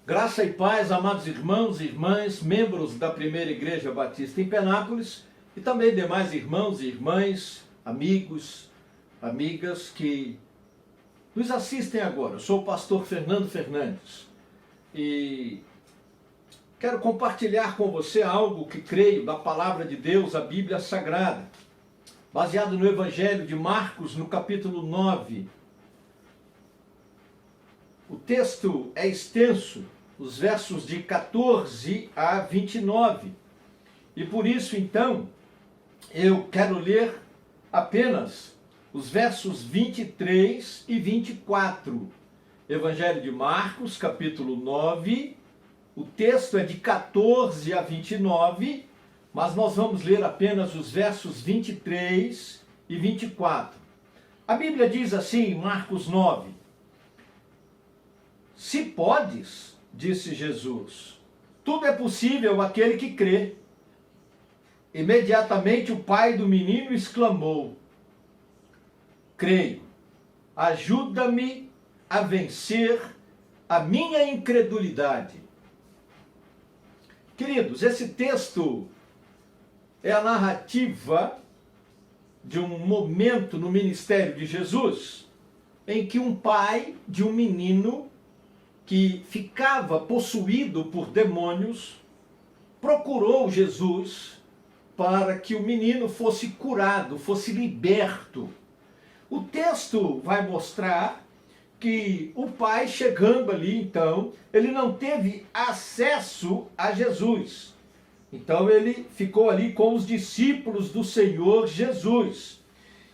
Graça e paz, amados irmãos e irmãs, membros da Primeira Igreja Batista em Penápolis e também demais irmãos e irmãs, amigos, amigas que nos assistem agora. Eu sou o pastor Fernando Fernandes e quero compartilhar com você algo que creio da palavra de Deus, a Bíblia Sagrada, baseado no Evangelho de Marcos, no capítulo 9. O texto é extenso, os versos de 14 a 29. E por isso, então, eu quero ler apenas os versos 23 e 24. Evangelho de Marcos, capítulo 9. O texto é de 14 a 29, mas nós vamos ler apenas os versos 23 e 24. A Bíblia diz assim, em Marcos 9: Se podes, disse Jesus, tudo é possível àquele que crê. Imediatamente o pai do menino exclamou: Creio, ajuda-me a vencer a minha incredulidade. Queridos, esse texto é a narrativa de um momento no ministério de Jesus em que um pai de um menino que ficava possuído por demônios procurou Jesus para que o menino fosse curado, fosse liberto. O texto vai mostrar que o pai, chegando ali, então, ele não teve acesso a Jesus. Então ele ficou ali com os discípulos do Senhor Jesus.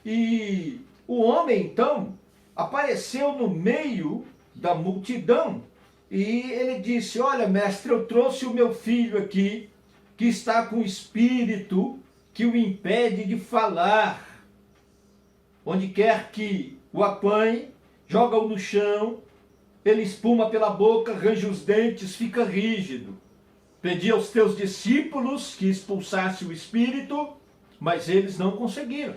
E o homem, então, apareceu no meio da multidão e ele disse: Olha, mestre, eu trouxe o meu filho aqui, que está com o espírito que o impede de falar. Onde quer que o apanhe, joga-o no chão, ele espuma pela boca, arranja os dentes, fica rígido. Pedi aos teus discípulos que expulsasse o espírito, mas eles não conseguiram.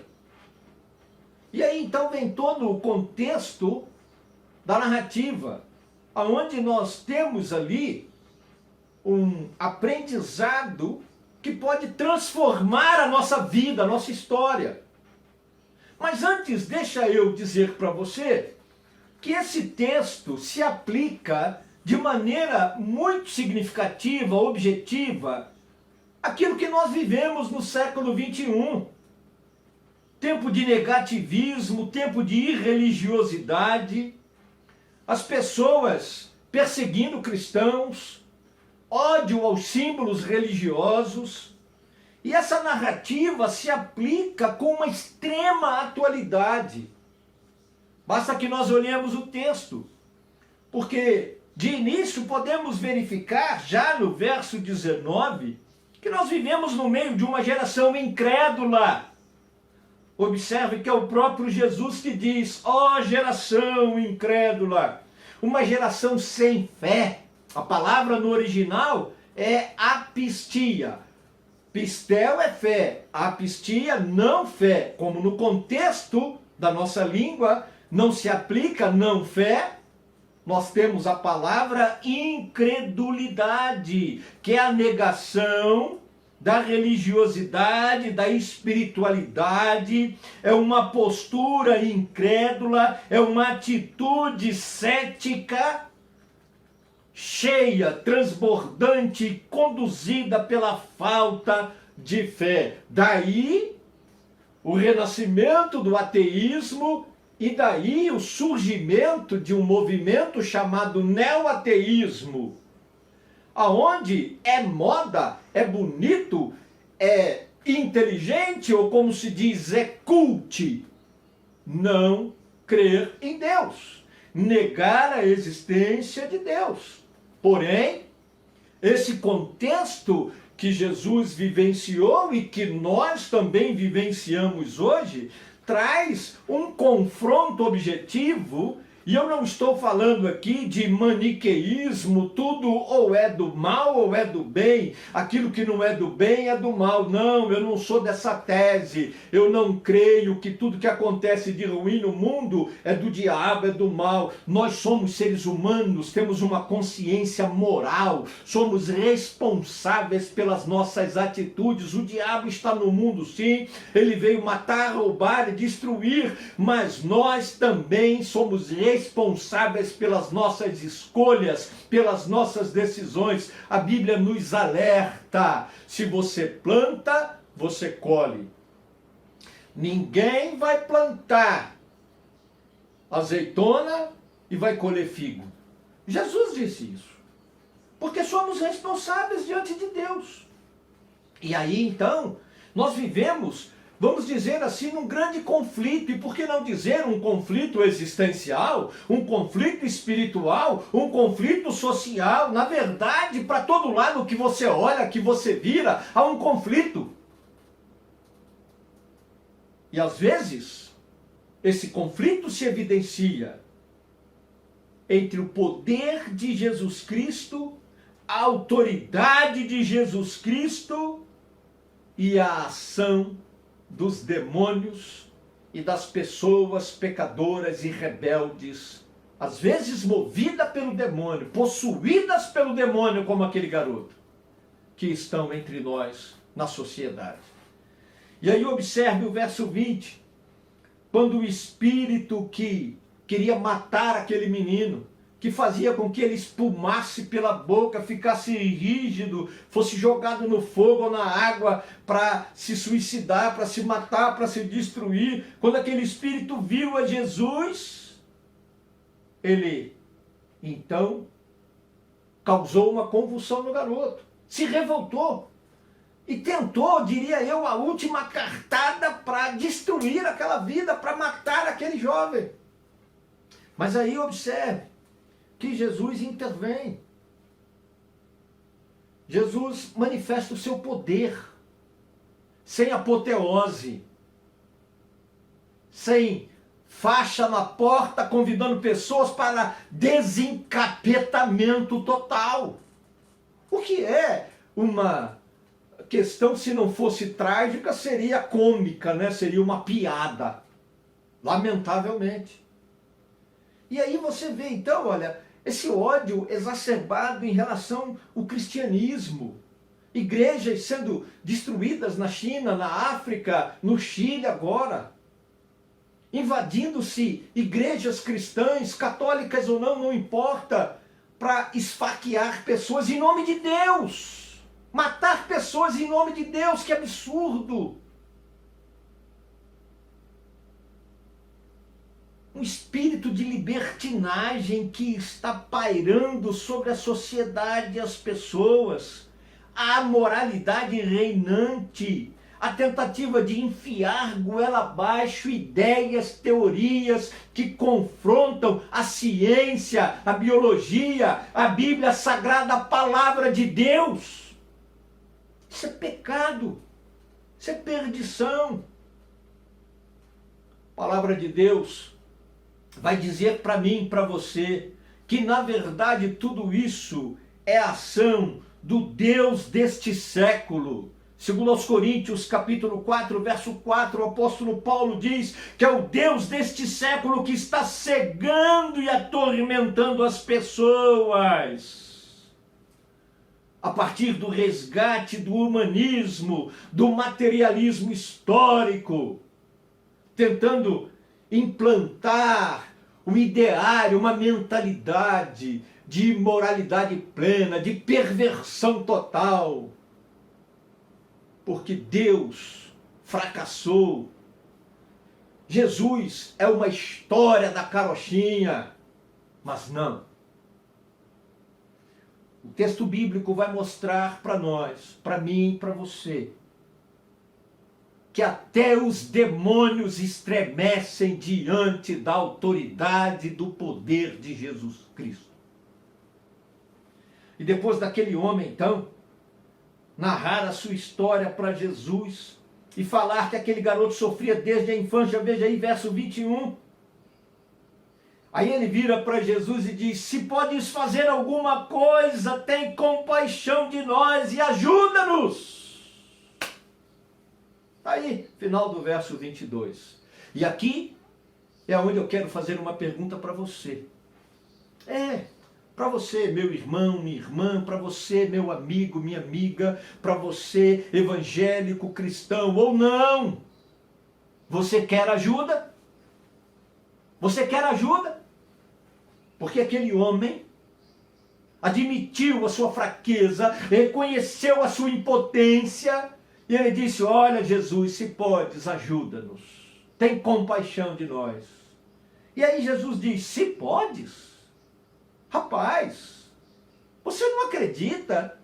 E aí então vem todo o contexto da narrativa, onde nós temos ali um aprendizado que pode transformar a nossa vida, a nossa história. Mas antes, deixa eu dizer para você que esse texto se aplica de maneira muito significativa, objetiva, àquilo que nós vivemos no século 21. Tempo de negativismo, tempo de irreligiosidade, as pessoas perseguindo cristãos, ódio aos símbolos religiosos. E essa narrativa se aplica com uma extrema atualidade. Basta que nós olhemos o texto, porque de início podemos verificar, já no verso 19, que nós vivemos no meio de uma geração incrédula. Observe que é o próprio Jesus que diz: ó geração incrédula, uma geração sem fé. A palavra no original é apistia. Pistel é fé, apistia não fé. Como no contexto da nossa língua não se aplica não fé, nós temos a palavra incredulidade, que é a negação da religiosidade, da espiritualidade, é uma postura incrédula, é uma atitude cética, cheia, transbordante, conduzida pela falta de fé. Daí o renascimento do ateísmo e daí o surgimento de um movimento chamado neoateísmo, aonde é moda, é bonito, é inteligente, ou como se diz, é cult, não crer em Deus, negar a existência de Deus. Porém, esse contexto que Jesus vivenciou e que nós também vivenciamos hoje, traz um confronto objetivo E eu não estou falando aqui de maniqueísmo, tudo ou é do mal ou é do bem, aquilo que não é do bem é do mal. Não, eu não sou dessa tese. Eu não creio que tudo que acontece de ruim no mundo é do diabo, é do mal. Nós somos seres humanos, temos uma consciência moral, somos responsáveis pelas nossas atitudes. O diabo está no mundo, sim, ele veio matar, roubar e destruir, mas nós também somos responsáveis pelas nossas escolhas, pelas nossas decisões. A Bíblia nos alerta: se você planta, você colhe. Ninguém vai plantar azeitona e vai colher figo. Jesus disse isso, porque somos responsáveis diante de Deus. E aí então, nós vivemos, vamos dizer assim, num grande conflito, e por que não dizer um conflito existencial, um conflito espiritual, um conflito social. Na verdade, para todo lado que você olha, que você vira, há um conflito. E às vezes, esse conflito se evidencia entre o poder de Jesus Cristo, a autoridade de Jesus Cristo e a ação dos demônios e das pessoas pecadoras e rebeldes, às vezes movidas pelo demônio, possuídas pelo demônio, como aquele garoto, que estão entre nós na sociedade. E aí observe o verso 20, quando o espírito que queria matar aquele menino, que fazia com que ele espumasse pela boca, ficasse rígido, fosse jogado no fogo ou na água para se suicidar, para se matar, para se destruir. Quando aquele espírito viu a Jesus, ele então causou uma convulsão no garoto, se revoltou e tentou, diria eu, a última cartada para destruir aquela vida, para matar aquele jovem. Mas aí observe que Jesus intervém. Jesus manifesta o seu poder, sem apoteose, sem faixa na porta, convidando pessoas para desencapetamento total. O que é uma questão, se não fosse trágica, seria cômica, né? Seria uma piada, lamentavelmente. E aí você vê então, olha, esse ódio exacerbado em relação ao cristianismo. Igrejas sendo destruídas na China, na África, no Chile agora. Invadindo-se igrejas cristãs, católicas ou não, não importa, para esfaquear pessoas em nome de Deus. Matar pessoas em nome de Deus, que absurdo. Um espírito de libertinagem que está pairando sobre a sociedade e as pessoas. A amoralidade reinante, a tentativa de enfiar goela abaixo ideias, teorias que confrontam a ciência, a biologia, a Bíblia Sagrada, a palavra de Deus. Isso é pecado, isso é perdição. A palavra de Deus vai dizer para mim, para você, que na verdade tudo isso é ação do Deus deste século. Segundo aos Coríntios, capítulo 4, verso 4, o apóstolo Paulo diz que é o Deus deste século que está cegando e atormentando as pessoas. A partir do resgate do humanismo, do materialismo histórico, tentando implantar um ideário, uma mentalidade de imoralidade plena, de perversão total. Porque Deus fracassou. Jesus é uma história da carochinha, mas não. O texto bíblico vai mostrar para nós, para mim e para você, que até os demônios estremecem diante da autoridade e do poder de Jesus Cristo. E depois daquele homem, então, narrar a sua história para Jesus e falar que aquele garoto sofria desde a infância, veja aí verso 21. Aí ele vira para Jesus e diz: se podes fazer alguma coisa, tem compaixão de nós e ajuda-nos. Aí, final do verso 22. E aqui é onde eu quero fazer uma pergunta para você. Para você, meu irmão, minha irmã, para você, meu amigo, minha amiga, para você, evangélico, cristão ou não. Você quer ajuda? Você quer ajuda? Porque aquele homem admitiu a sua fraqueza, reconheceu a sua impotência, e ele disse: olha, Jesus, se podes, ajuda-nos. Tem compaixão de nós. E aí Jesus diz: se podes? Rapaz, você não acredita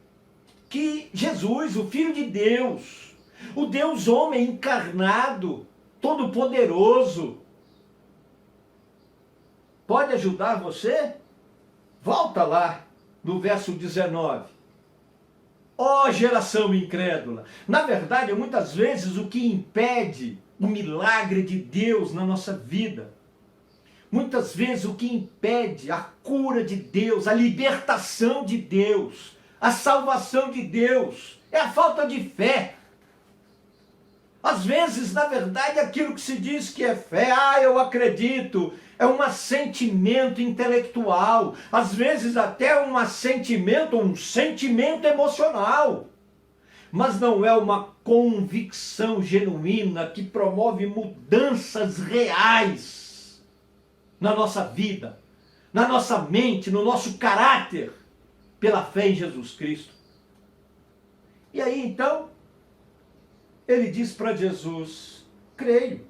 que Jesus, o Filho de Deus, o Deus homem encarnado, todo-poderoso, pode ajudar você? Volta lá no verso 19. Ó geração incrédula! Na verdade, muitas vezes o que impede o milagre de Deus na nossa vida, muitas vezes o que impede a cura de Deus, a libertação de Deus, a salvação de Deus, é a falta de fé. Às vezes, na verdade, aquilo que se diz que é fé, eu acredito, é um assentimento intelectual, às vezes até um sentimento emocional, mas não é uma convicção genuína que promove mudanças reais na nossa vida, na nossa mente, no nosso caráter, pela fé em Jesus Cristo. E aí então, ele diz para Jesus: creio.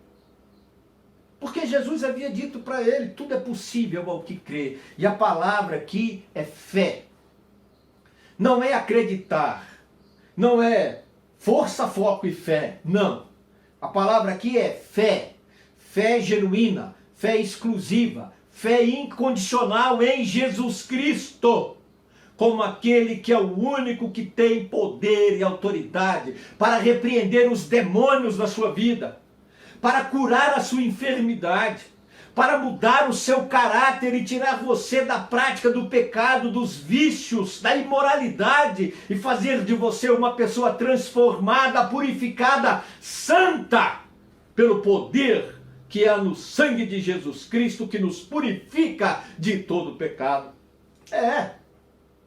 Porque Jesus havia dito para ele: tudo é possível ao que crê. E a palavra aqui é fé. Não é acreditar. Não é força, foco e fé. Não. A palavra aqui é fé. Fé genuína. Fé exclusiva, fé incondicional em Jesus Cristo, como aquele que é o único que tem poder e autoridade para repreender os demônios da sua vida, para curar a sua enfermidade, para mudar o seu caráter e tirar você da prática do pecado, dos vícios, da imoralidade e fazer de você uma pessoa transformada, purificada, santa, pelo poder que é no sangue de Jesus Cristo, que nos purifica de todo pecado.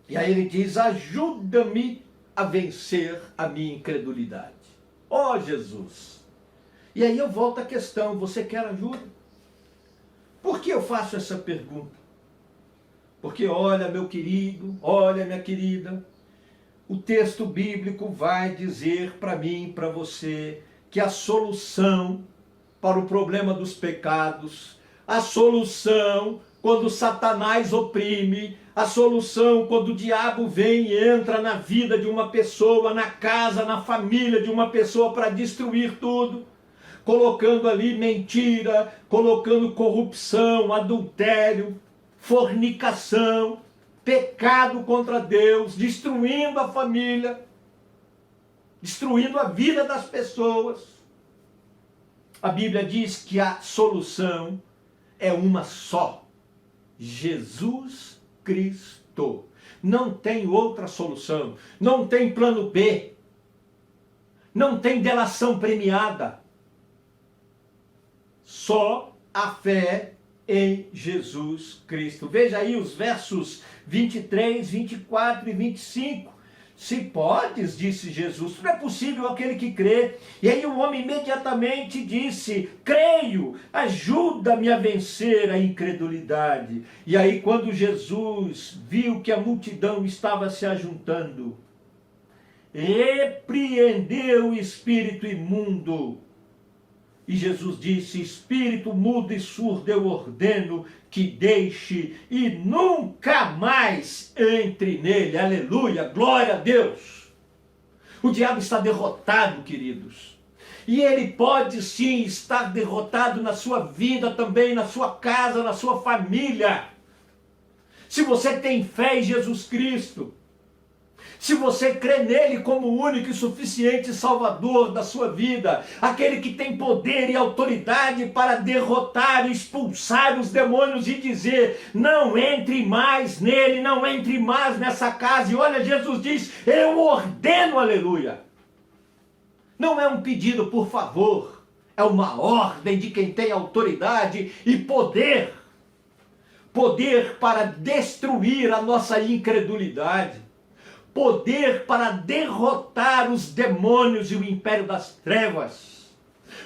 E aí ele diz: ajuda-me a vencer a minha incredulidade. Ó Jesus! E aí eu volto à questão: você quer ajuda? Por que eu faço essa pergunta? Porque olha, meu querido, olha, minha querida, o texto bíblico vai dizer para mim, para você, que a solução para o problema dos pecados, a solução quando Satanás oprime, a solução quando o diabo vem e entra na vida de uma pessoa, na casa, na família de uma pessoa para destruir tudo, colocando ali mentira, colocando corrupção, adultério, fornicação, pecado contra Deus, destruindo a família, destruindo a vida das pessoas. A Bíblia diz que a solução é uma só: Jesus Cristo. Não tem outra solução, não tem plano B, não tem delação premiada. Só a fé em Jesus Cristo. Veja aí os versos 23, 24 e 25. Se podes, disse Jesus, tudo é possível aquele que crê. E aí o homem imediatamente disse: creio, ajuda-me a vencer a incredulidade. E aí quando Jesus viu que a multidão estava se ajuntando, repreendeu o espírito imundo. E Jesus disse: espírito mudo e surdo, eu ordeno que deixe e nunca mais entre nele. Aleluia, glória a Deus. O diabo está derrotado, queridos. E ele pode sim estar derrotado na sua vida também, na sua casa, na sua família. Se você tem fé em Jesus Cristo, Se você crê nele como o único e suficiente Salvador da sua vida, aquele que tem poder e autoridade para derrotar e expulsar os demônios e dizer: não entre mais nele, não entre mais nessa casa. E olha, Jesus diz: eu ordeno, aleluia. Não é um pedido por favor, é uma ordem de quem tem autoridade e poder. Poder para destruir a nossa incredulidade. Poder para derrotar os demônios e o império das trevas.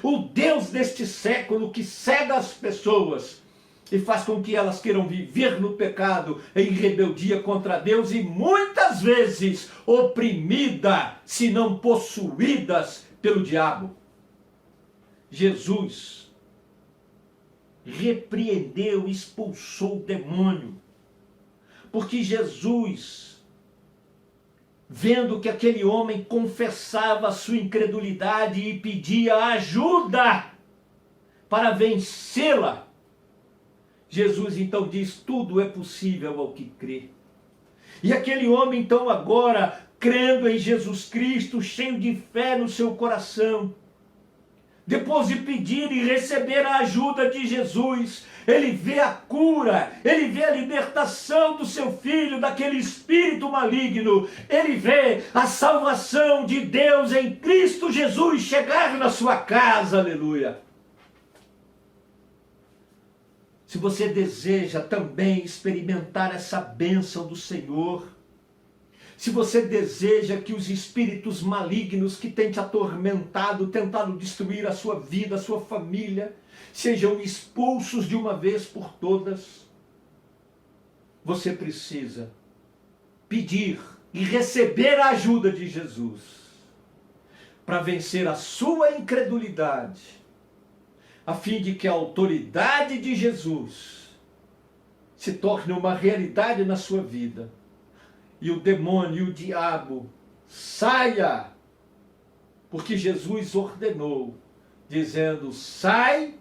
O Deus deste século que cega as pessoas e faz com que elas queiram viver no pecado, em rebeldia contra Deus e muitas vezes oprimida, se não possuídas pelo diabo. Jesus repreendeu, expulsou o demônio, porque Jesus, vendo que aquele homem confessava a sua incredulidade e pedia ajuda para vencê-la, Jesus então diz: tudo é possível ao que crê. E aquele homem então agora, crendo em Jesus Cristo, cheio de fé no seu coração, depois de pedir e receber a ajuda de Jesus, ele vê a cura, ele vê a libertação do seu filho, daquele espírito maligno, ele vê a salvação de Deus em Cristo Jesus chegar na sua casa, aleluia. Se você deseja também experimentar essa bênção do Senhor, se você deseja que os espíritos malignos que têm te atormentado, tentado destruir a sua vida, a sua família, sejam expulsos de uma vez por todas, você precisa pedir e receber a ajuda de Jesus para vencer a sua incredulidade, a fim de que a autoridade de Jesus se torne uma realidade na sua vida. E o demônio e o diabo saia, porque Jesus ordenou, dizendo: sai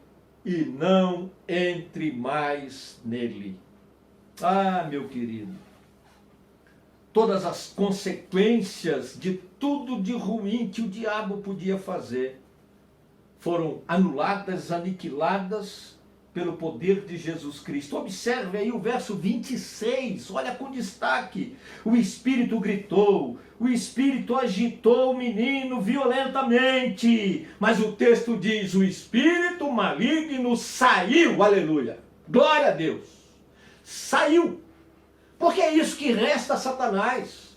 e não entre mais nele. Ah, meu querido, todas as consequências de tudo de ruim que o diabo podia fazer foram anuladas, aniquiladas pelo poder de Jesus Cristo. Observe aí o verso 26, olha com destaque. O Espírito gritou, o Espírito agitou o menino violentamente, mas o texto diz: o Espírito maligno saiu, aleluia, glória a Deus, saiu, porque é isso que resta a Satanás.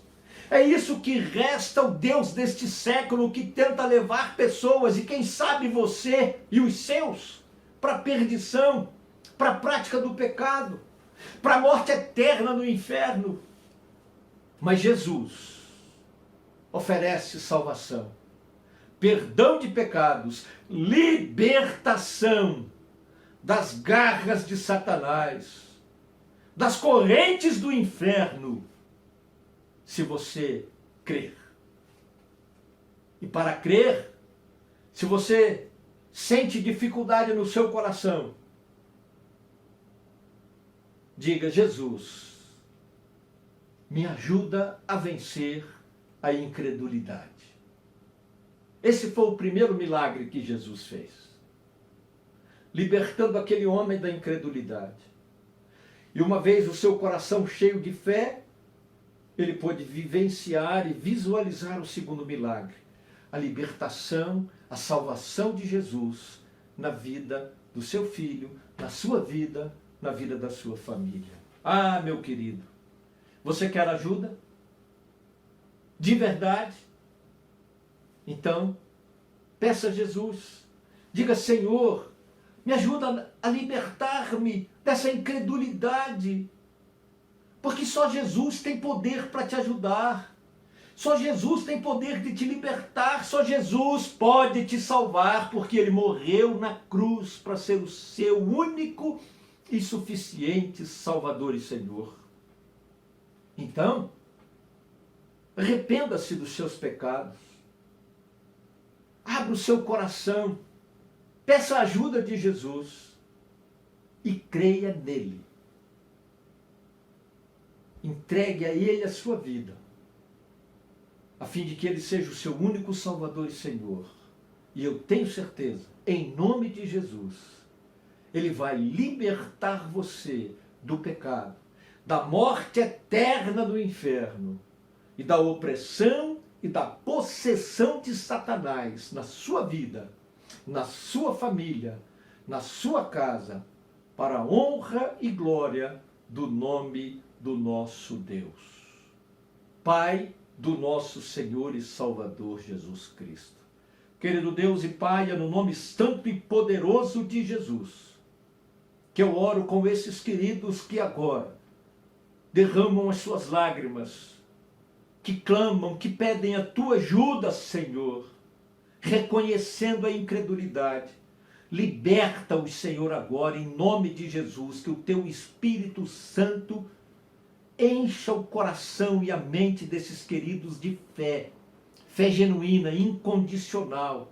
É isso que resta o Deus deste século, que tenta levar pessoas, e quem sabe você e os seus, para a perdição, para a prática do pecado, para a morte eterna no inferno. Mas Jesus oferece salvação, perdão de pecados, libertação das garras de Satanás, das correntes do inferno, se você crer. E para crer, se você sente dificuldade no seu coração, diga: Jesus, me ajuda a vencer a incredulidade. Esse foi o primeiro milagre que Jesus fez, libertando aquele homem da incredulidade. E uma vez o seu coração cheio de fé, ele pôde vivenciar e visualizar o segundo milagre, a libertação, a salvação de Jesus na vida do seu filho, na sua vida, na vida da sua família. Ah, meu querido, você quer ajuda? De verdade? Então, peça a Jesus. Diga: Senhor, me ajuda a libertar-me dessa incredulidade. Porque só Jesus tem poder para te ajudar. Só Jesus tem poder de te libertar. Só Jesus pode te salvar, porque Ele morreu na cruz para ser o seu único e suficiente Salvador e Senhor. Então, arrependa-se dos seus pecados. Abra o seu coração. Peça a ajuda de Jesus. E creia nele. Entregue a Ele a sua vida. a fim de que Ele seja o seu único Salvador e Senhor. E eu tenho certeza, em nome de Jesus, Ele vai libertar você do pecado, da morte eterna do inferno e da opressão e da possessão de Satanás na sua vida, na sua família, na sua casa, para a honra e glória do nome do nosso Deus. Pai do nosso Senhor e Salvador Jesus Cristo. Querido Deus e Pai, é no nome santo e poderoso de Jesus que eu oro com esses queridos que agora derramam as suas lágrimas, que clamam, que pedem a tua ajuda, Senhor, reconhecendo a incredulidade. Liberta-os, Senhor, agora, em nome de Jesus, que o teu Espírito Santo encha o coração e a mente desses queridos de fé, fé genuína, incondicional,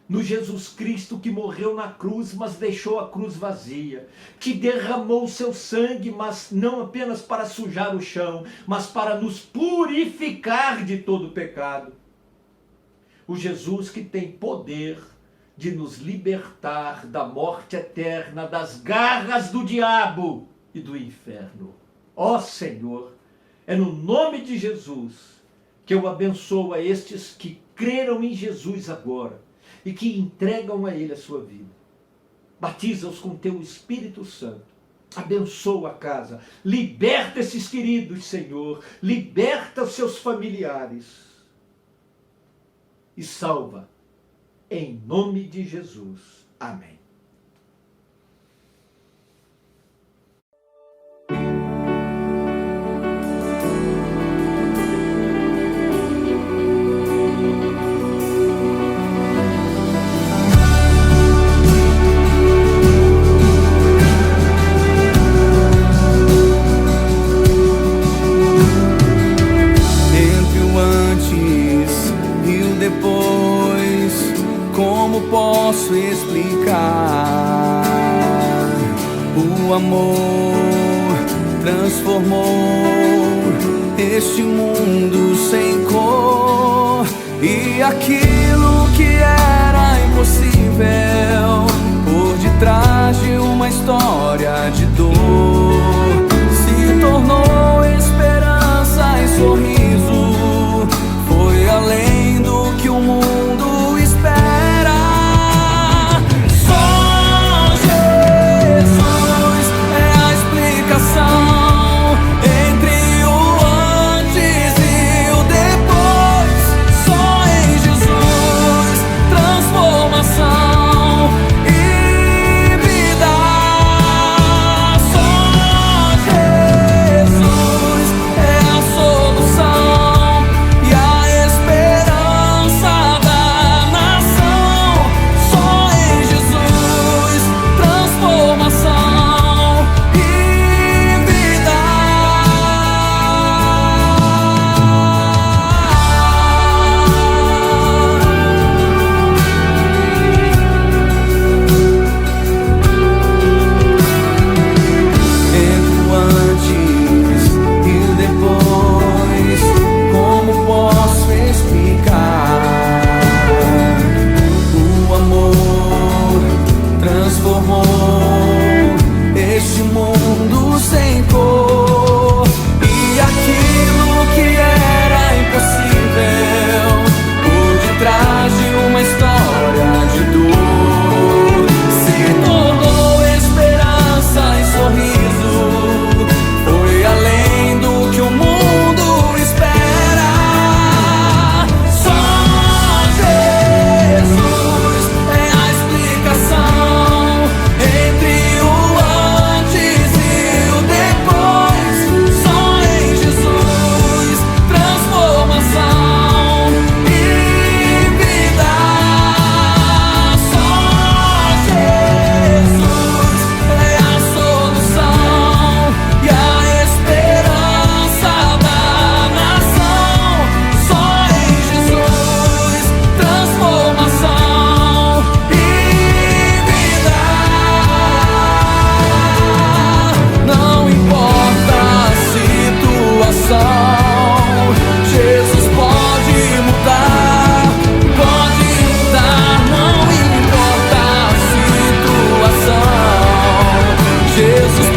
no Jesus Cristo que morreu na cruz, mas deixou a cruz vazia, que derramou o seu sangue, mas não apenas para sujar o chão, mas para nos purificar de todo pecado. O Jesus que tem poder de nos libertar da morte eterna, das garras do diabo e do inferno. Ó Senhor, é no nome de Jesus que eu abençoo a estes que creram em Jesus agora e que entregam a Ele a sua vida. Batiza-os com teu Espírito Santo. Abençoa a casa. Liberta esses queridos, Senhor. Liberta os seus familiares. E salva. Em nome de Jesus. Amém. Posso explicar o amor transformou este mundo sem cor, e aquilo que era impossível por detrás de uma história de dor se tornou esperança e sorriso. Foi além do que o mundo espera. Transformação e vida. Jesus